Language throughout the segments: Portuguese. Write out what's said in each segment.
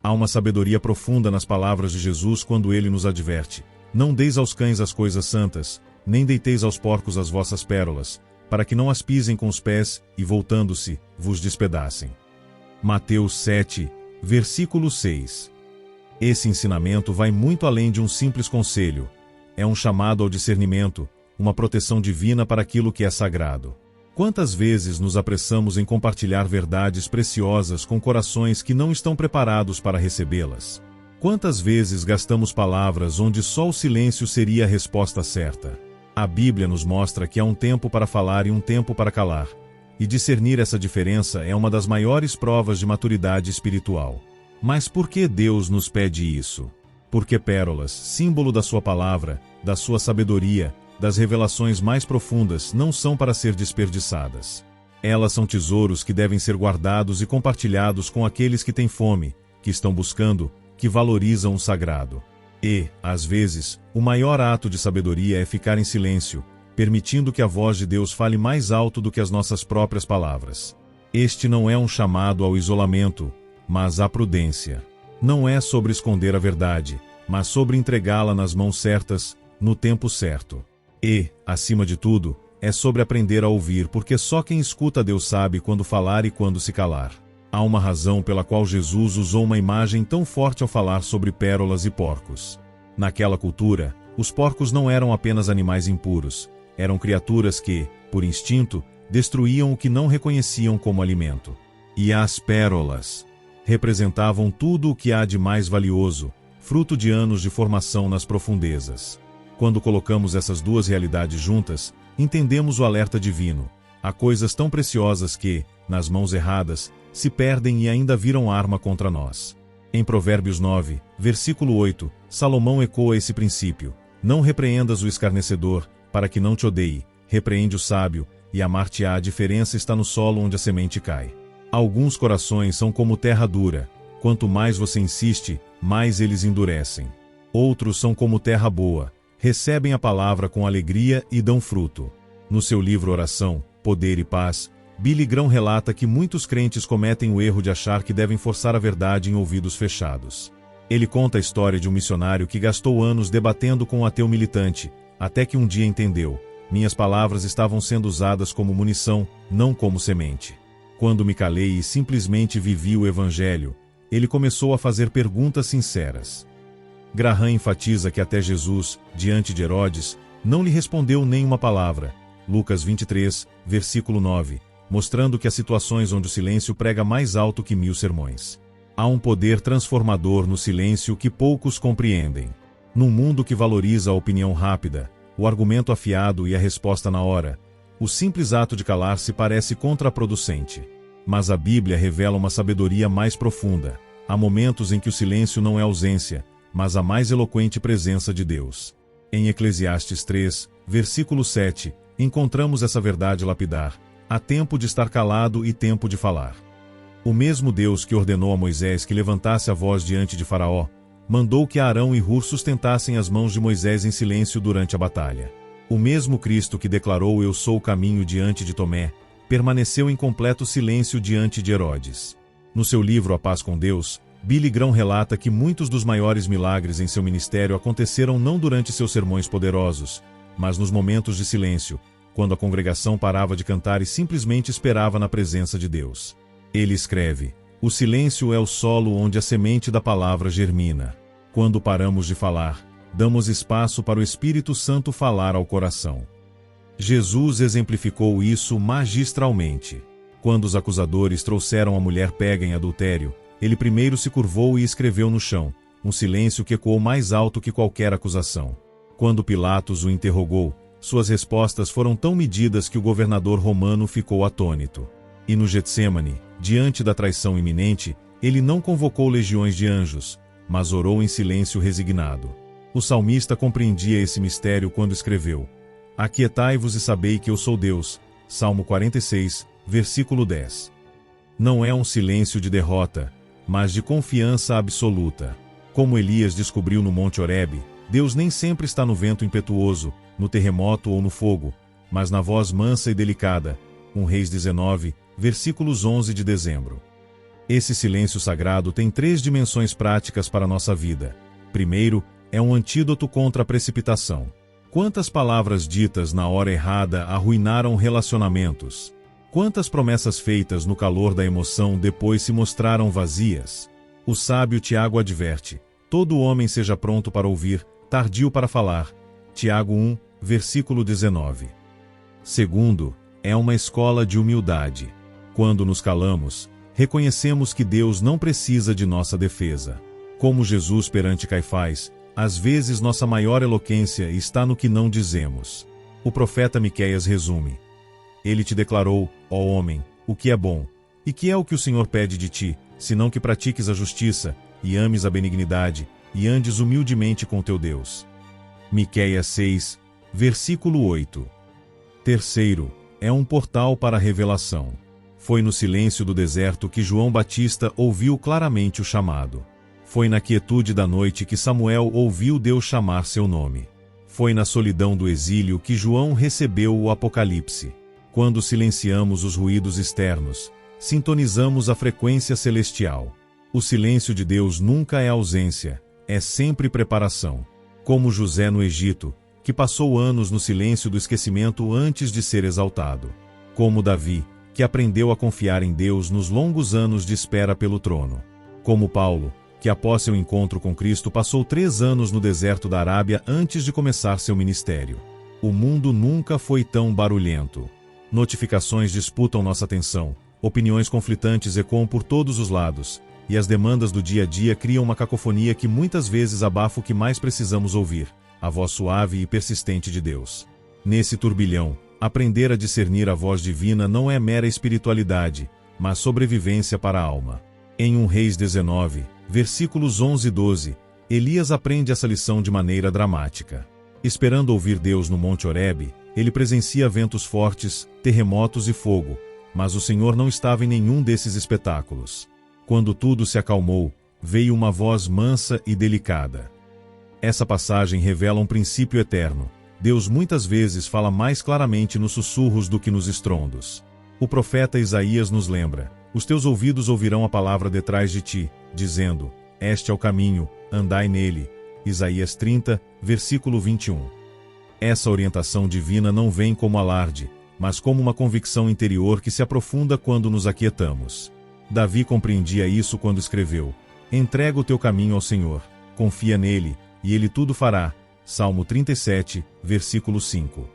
Há uma sabedoria profunda nas palavras de Jesus quando ele nos adverte: não deis aos cães as coisas santas, nem deiteis aos porcos as vossas pérolas, para que não as pisem com os pés, e voltando-se, vos despedacem. Mateus 7, versículo 6. Esse ensinamento vai muito além de um simples conselho. É um chamado ao discernimento, uma proteção divina para aquilo que é sagrado. Quantas vezes nos apressamos em compartilhar verdades preciosas com corações que não estão preparados para recebê-las? Quantas vezes gastamos palavras onde só o silêncio seria a resposta certa? A Bíblia nos mostra que há um tempo para falar e um tempo para calar. E discernir essa diferença é uma das maiores provas de maturidade espiritual. Mas por que Deus nos pede isso? Porque pérolas, símbolo da sua palavra, da sua sabedoria, das revelações mais profundas, não são para ser desperdiçadas. Elas são tesouros que devem ser guardados e compartilhados com aqueles que têm fome, que estão buscando, que valorizam o sagrado. E, às vezes, o maior ato de sabedoria é ficar em silêncio, permitindo que a voz de Deus fale mais alto do que as nossas próprias palavras. Este não é um chamado ao isolamento, mas à prudência. Não é sobre esconder a verdade, mas sobre entregá-la nas mãos certas, no tempo certo. E, acima de tudo, é sobre aprender a ouvir, porque só quem escuta Deus sabe quando falar e quando se calar. Há uma razão pela qual Jesus usou uma imagem tão forte ao falar sobre pérolas e porcos. Naquela cultura, os porcos não eram apenas animais impuros, eram criaturas que, por instinto, destruíam o que não reconheciam como alimento. E as pérolas representavam tudo o que há de mais valioso, fruto de anos de formação nas profundezas. Quando colocamos essas duas realidades juntas, entendemos o alerta divino. Há coisas tão preciosas que, nas mãos erradas, se perdem e ainda viram arma contra nós. Em Provérbios 9, versículo 8, Salomão ecoa esse princípio: não repreendas o escarnecedor, para que não te odeie, repreende o sábio, e amar-te-á. A diferença está no solo onde a semente cai. Alguns corações são como terra dura, quanto mais você insiste, mais eles endurecem. Outros são como terra boa, recebem a palavra com alegria e dão fruto. No seu livro Oração, Poder e Paz, Billy Graham relata que muitos crentes cometem o erro de achar que devem forçar a verdade em ouvidos fechados. Ele conta a história de um missionário que gastou anos debatendo com um ateu militante, até que um dia entendeu: minhas palavras estavam sendo usadas como munição, não como semente. Quando me calei e simplesmente vivi o Evangelho, ele começou a fazer perguntas sinceras. Graham enfatiza que até Jesus, diante de Herodes, não lhe respondeu nenhuma palavra. Lucas 23, versículo 9, mostrando que há situações onde o silêncio prega mais alto que 1000 sermões. Há um poder transformador no silêncio que poucos compreendem. Num mundo que valoriza a opinião rápida, o argumento afiado e a resposta na hora, o simples ato de calar-se parece contraproducente. Mas a Bíblia revela uma sabedoria mais profunda. Há momentos em que o silêncio não é ausência, mas a mais eloquente presença de Deus. Em Eclesiastes 3, versículo 7, encontramos essa verdade lapidar: há tempo de estar calado e tempo de falar. O mesmo Deus que ordenou a Moisés que levantasse a voz diante de Faraó, mandou que Arão e Hur sustentassem as mãos de Moisés em silêncio durante a batalha. O mesmo Cristo que declarou "Eu sou o caminho" diante de Tomé, permaneceu em completo silêncio diante de Herodes. No seu livro A Paz com Deus, Billy Graham relata que muitos dos maiores milagres em seu ministério aconteceram não durante seus sermões poderosos, mas nos momentos de silêncio, quando a congregação parava de cantar e simplesmente esperava na presença de Deus. Ele escreve: o silêncio é o solo onde a semente da palavra germina. Quando paramos de falar, damos espaço para o Espírito Santo falar ao coração. Jesus exemplificou isso magistralmente. Quando os acusadores trouxeram a mulher pega em adultério, ele primeiro se curvou e escreveu no chão, um silêncio que ecoou mais alto que qualquer acusação. Quando Pilatos o interrogou, suas respostas foram tão medidas que o governador romano ficou atônito. E no Getsêmani, diante da traição iminente, ele não convocou legiões de anjos, mas orou em silêncio resignado. O salmista compreendia esse mistério quando escreveu: aquietai-vos e sabei que eu sou Deus. Salmo 46, versículo 10. Não é um silêncio de derrota, mas de confiança absoluta. Como Elias descobriu no Monte Horebe, Deus nem sempre está no vento impetuoso, no terremoto ou no fogo, mas na voz mansa e delicada. 1 Reis 19, versículos 11 de dezembro. Esse silêncio sagrado tem 3 dimensões práticas para a nossa vida. Primeiro, é um antídoto contra a precipitação. Quantas palavras ditas na hora errada arruinaram relacionamentos? Quantas promessas feitas no calor da emoção depois se mostraram vazias? O sábio Tiago adverte: todo homem seja pronto para ouvir, tardio para falar. Tiago 1, versículo 19. Segundo, é uma escola de humildade. Quando nos calamos, reconhecemos que Deus não precisa de nossa defesa. Como Jesus perante Caifás, às vezes nossa maior eloquência está no que não dizemos. O profeta Miqueias resume: ele te declarou, ó homem, o que é bom, e que é o que o Senhor pede de ti, senão que pratiques a justiça, e ames a benignidade, e andes humildemente com teu Deus. Miqueias 6, versículo 8. Terceiro, é um portal para a revelação. Foi no silêncio do deserto que João Batista ouviu claramente o chamado. Foi na quietude da noite que Samuel ouviu Deus chamar seu nome. Foi na solidão do exílio que João recebeu o Apocalipse. Quando silenciamos os ruídos externos, sintonizamos a frequência celestial. O silêncio de Deus nunca é ausência, é sempre preparação. Como José no Egito, que passou anos no silêncio do esquecimento antes de ser exaltado. Como Davi, que aprendeu a confiar em Deus nos longos anos de espera pelo trono. Como Paulo, que após seu encontro com Cristo passou 3 anos no deserto da Arábia antes de começar seu ministério. O mundo nunca foi tão barulhento. Notificações disputam nossa atenção, opiniões conflitantes ecoam por todos os lados, e as demandas do dia a dia criam uma cacofonia que muitas vezes abafa o que mais precisamos ouvir: a voz suave e persistente de Deus. Nesse turbilhão, aprender a discernir a voz divina não é mera espiritualidade, mas sobrevivência para a alma. Em 1 Reis 19, versículos 11 e 12, Elias aprende essa lição de maneira dramática. Esperando ouvir Deus no Monte Horebe, ele presencia ventos fortes, terremotos e fogo, mas o Senhor não estava em nenhum desses espetáculos. Quando tudo se acalmou, veio uma voz mansa e delicada. Essa passagem revela um princípio eterno. Deus muitas vezes fala mais claramente nos sussurros do que nos estrondos. O profeta Isaías nos lembra: os teus ouvidos ouvirão a palavra detrás de ti, dizendo: este é o caminho, andai nele. Isaías 30, versículo 21. Essa orientação divina não vem como alarde, mas como uma convicção interior que se aprofunda quando nos aquietamos. Davi compreendia isso quando escreveu: entrega o teu caminho ao Senhor, confia nele, e ele tudo fará. Salmo 37, versículo 5.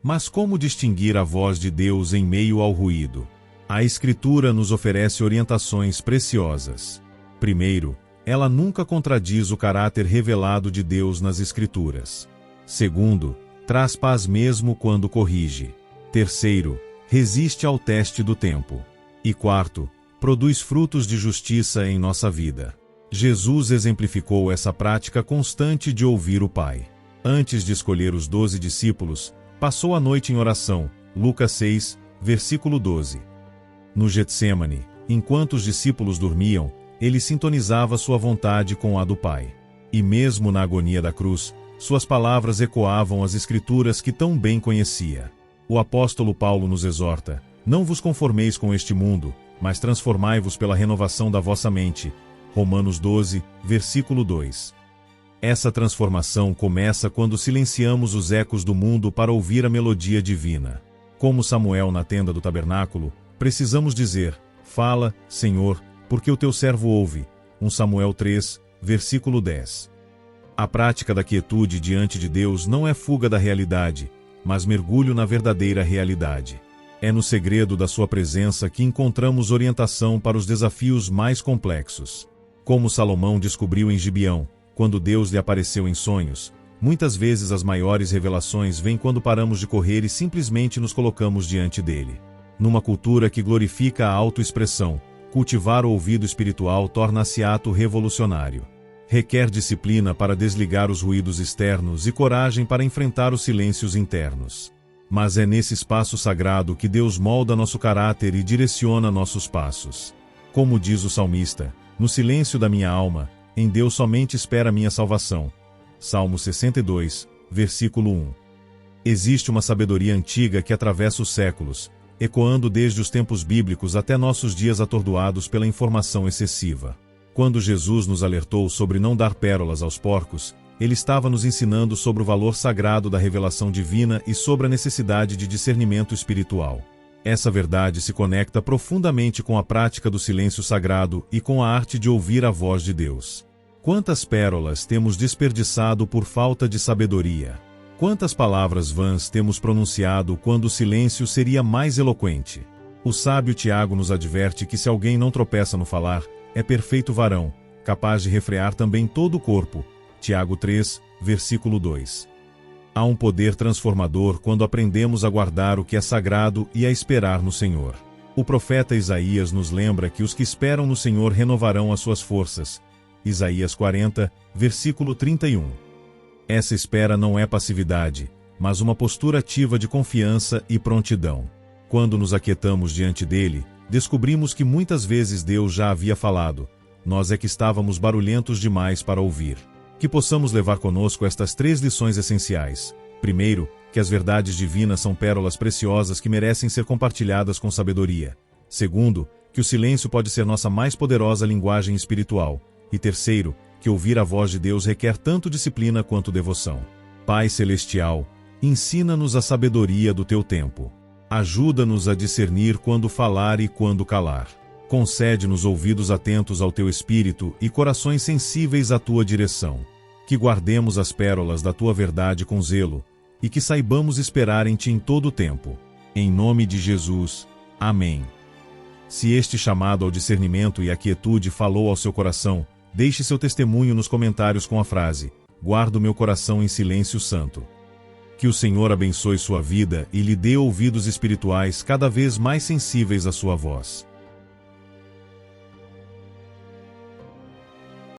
Mas como distinguir a voz de Deus em meio ao ruído? A Escritura nos oferece orientações preciosas. Primeiro, ela nunca contradiz o caráter revelado de Deus nas Escrituras. Segundo, traz paz mesmo quando corrige. Terceiro, resiste ao teste do tempo. E quarto, produz frutos de justiça em nossa vida. Jesus exemplificou essa prática constante de ouvir o Pai. Antes de escolher os 12 discípulos, passou a noite em oração, Lucas 6, versículo 12. No Getsêmani, enquanto os discípulos dormiam, ele sintonizava sua vontade com a do Pai. E mesmo na agonia da cruz, suas palavras ecoavam as Escrituras que tão bem conhecia. O apóstolo Paulo nos exorta: não vos conformeis com este mundo, mas transformai-vos pela renovação da vossa mente. Romanos 12, versículo 2. Essa transformação começa quando silenciamos os ecos do mundo para ouvir a melodia divina. Como Samuel na tenda do tabernáculo, precisamos dizer: fala, Senhor, porque o teu servo ouve. 1 Samuel 3, versículo 10. A prática da quietude diante de Deus não é fuga da realidade, mas mergulho na verdadeira realidade. É no segredo da sua presença que encontramos orientação para os desafios mais complexos. Como Salomão descobriu em Gibeão, quando Deus lhe apareceu em sonhos, muitas vezes as maiores revelações vêm quando paramos de correr e simplesmente nos colocamos diante dele. Numa cultura que glorifica a autoexpressão, cultivar o ouvido espiritual torna-se ato revolucionário. Requer disciplina para desligar os ruídos externos e coragem para enfrentar os silêncios internos. Mas é nesse espaço sagrado que Deus molda nosso caráter e direciona nossos passos. Como diz o salmista: no silêncio da minha alma, em Deus somente espera minha salvação. Salmo 62, versículo 1. Existe uma sabedoria antiga que atravessa os séculos, ecoando desde os tempos bíblicos até nossos dias atordoados pela informação excessiva. Quando Jesus nos alertou sobre não dar pérolas aos porcos, ele estava nos ensinando sobre o valor sagrado da revelação divina e sobre a necessidade de discernimento espiritual. Essa verdade se conecta profundamente com a prática do silêncio sagrado e com a arte de ouvir a voz de Deus. Quantas pérolas temos desperdiçado por falta de sabedoria? Quantas palavras vãs temos pronunciado quando o silêncio seria mais eloquente? O sábio Tiago nos adverte que se alguém não tropeça no falar, é perfeito varão, capaz de refrear também todo o corpo. Tiago 3, versículo 2. Há um poder transformador quando aprendemos a guardar o que é sagrado e a esperar no Senhor. O profeta Isaías nos lembra que os que esperam no Senhor renovarão as suas forças. Isaías 40, versículo 31. Essa espera não é passividade, mas uma postura ativa de confiança e prontidão. Quando nos aquietamos diante dele, descobrimos que muitas vezes Deus já havia falado, nós é que estávamos barulhentos demais para ouvir. Que possamos levar conosco estas 3 lições essenciais. Primeiro, que as verdades divinas são pérolas preciosas que merecem ser compartilhadas com sabedoria. Segundo, que o silêncio pode ser nossa mais poderosa linguagem espiritual. E terceiro, que ouvir a voz de Deus requer tanto disciplina quanto devoção. Pai Celestial, ensina-nos a sabedoria do Teu tempo. Ajuda-nos a discernir quando falar e quando calar. Concede-nos ouvidos atentos ao Teu Espírito e corações sensíveis à Tua direção. Que guardemos as pérolas da Tua verdade com zelo, e que saibamos esperar em Ti em todo o tempo. Em nome de Jesus. Amém. Se este chamado ao discernimento e à quietude falou ao seu coração, deixe seu testemunho nos comentários com a frase: guardo meu coração em silêncio santo. Que o Senhor abençoe sua vida e lhe dê ouvidos espirituais cada vez mais sensíveis à sua voz.